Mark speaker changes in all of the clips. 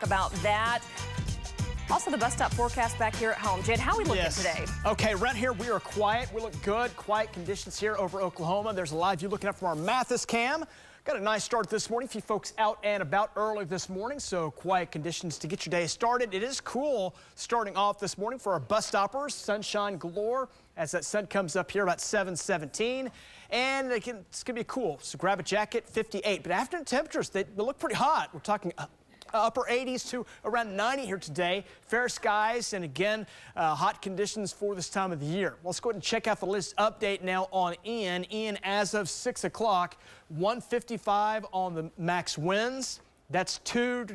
Speaker 1: About that. Also, the bus stop forecast back here at home. Jed, how are we looking today?
Speaker 2: Okay, right here we are quiet. We look good. Quiet conditions here over Oklahoma. There's a live view looking up from our Mathis cam. Got a nice start this morning. A few folks out and about early this morning, so quiet conditions to get your day started. It is cool starting off this morning for our bus stoppers. Sunshine galore as that sun comes up here about 7:17. And it's going to be cool. So grab a jacket, 58. But afternoon temperatures, they look pretty hot. We're talking upper 80s to around 90 here today. Fair skies and again, hot conditions for this time of the year. Let's go ahead and check out the latest update now on Ian. Ian, as of 6 o'clock, 155 on the max winds. That's 2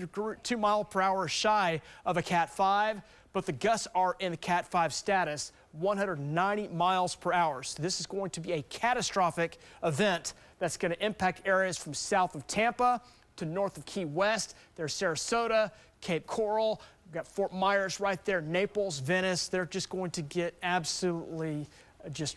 Speaker 2: mile per hour shy of a Cat 5, but the gusts are in the Cat 5 status, 190 miles per hour. So this is going to be a catastrophic event that's going to impact areas from south of Tampa to north of Key West. There's Sarasota, Cape Coral. We've got Fort Myers right there, Naples, Venice. They're just going to get absolutely just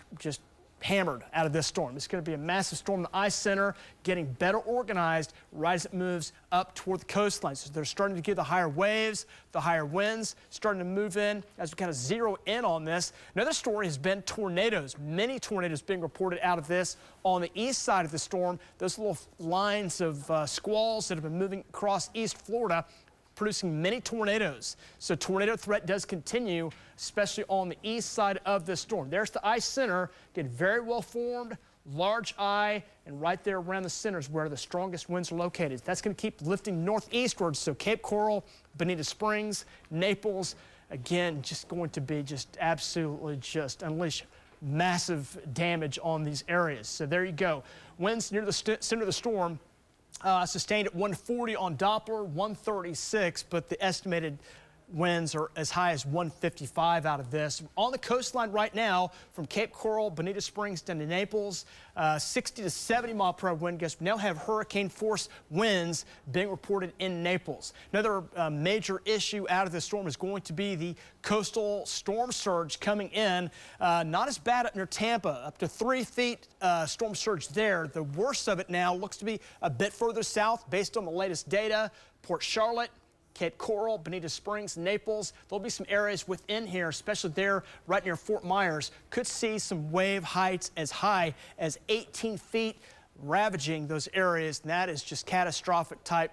Speaker 2: hammered out of this storm. It's going to be a massive storm. The ice center getting better organized right as it moves up toward the coastline. So they're starting to get the higher waves, the higher winds, starting to move in as we kind of zero in on this. Another story has been tornadoes. Many tornadoes being reported out of this on the east side of the storm. Those little lines of squalls that have been moving across East Florida, producing many tornadoes. So tornado threat does continue, especially on the east side of this storm. There's the ice center, getting very well formed, large eye, and right there around the center is where the strongest winds are located. That's going to keep lifting northeastward. So Cape Coral, Bonita Springs, Naples, again, just going to be absolutely unleash massive damage on these areas. So there you go. Winds near the center of the storm, sustained at 140 on Doppler, 136, but the estimated winds are as high as 155 out of this. On the coastline right now, from Cape Coral, Bonita Springs down to Naples, 60 to 70 mile per hour wind gusts. We now have hurricane force winds being reported in Naples. Another major issue out of this storm is going to be the coastal storm surge coming in. Not as bad up near Tampa, up to 3 feet storm surge there. The worst of it now looks to be a bit further south based on the latest data. Port Charlotte, Cape Coral, Bonita Springs, Naples. There'll be some areas within here, especially there right near Fort Myers, could see some wave heights as high as 18 feet ravaging those areas. And that is just catastrophic type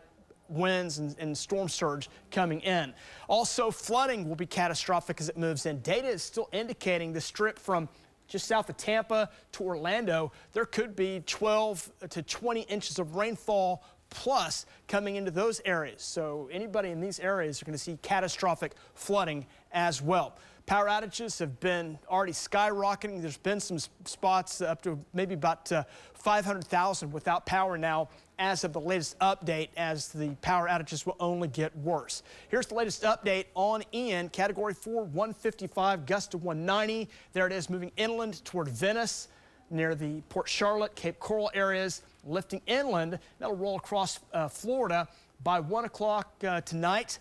Speaker 2: winds and storm surge coming in. Also, flooding will be catastrophic as it moves in. Data is still indicating the strip from just south of Tampa to Orlando, there could be 12 to 20 inches of rainfall plus coming into those areas. So anybody in these areas are going to see catastrophic flooding as well. Power outages have been already skyrocketing. There's been some spots up to maybe about 500,000 without power now as of the latest update, as the power outages will only get worse. Here's the latest update on Ian. Category 4, 155, gust to 190. There it is, moving inland toward Venice, near the Port Charlotte, Cape Coral areas, lifting inland. That'll roll across Florida by 1 o'clock tonight.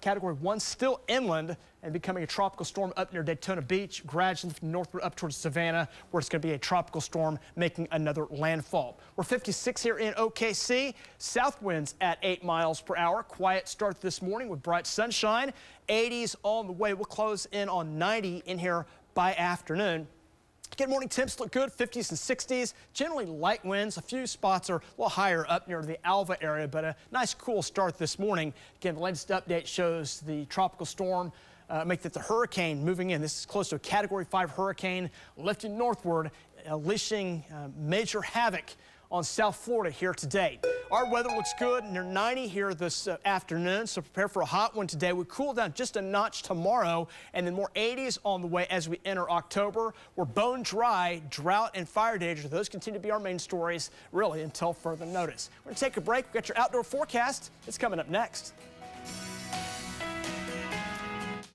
Speaker 2: Category 1 still inland and becoming a tropical storm up near Daytona Beach, gradually lifting northward up towards Savannah, where it's going to be a tropical storm making another landfall. We're 56 here in OKC. South winds at 8 miles per hour. Quiet start this morning with bright sunshine. 80s on the way. We'll close in on 90 in here by afternoon. Again, morning temps look good, 50s and 60s. Generally light winds. A few spots are a little higher up near the Alva area, but a nice cool start this morning. Again, the latest update shows the tropical storm make that the hurricane moving in. This is close to a Category 5 hurricane lifting northward, unleashing major havoc on South Florida here today. Our weather looks good, near 90 here this afternoon, so prepare for a hot one today. We cool down just a notch tomorrow, and then more 80s on the way as we enter October. We're bone dry, drought and fire danger. Those continue to be our main stories, really, until further notice. We're going to take a break. We've got your outdoor forecast. It's coming up next.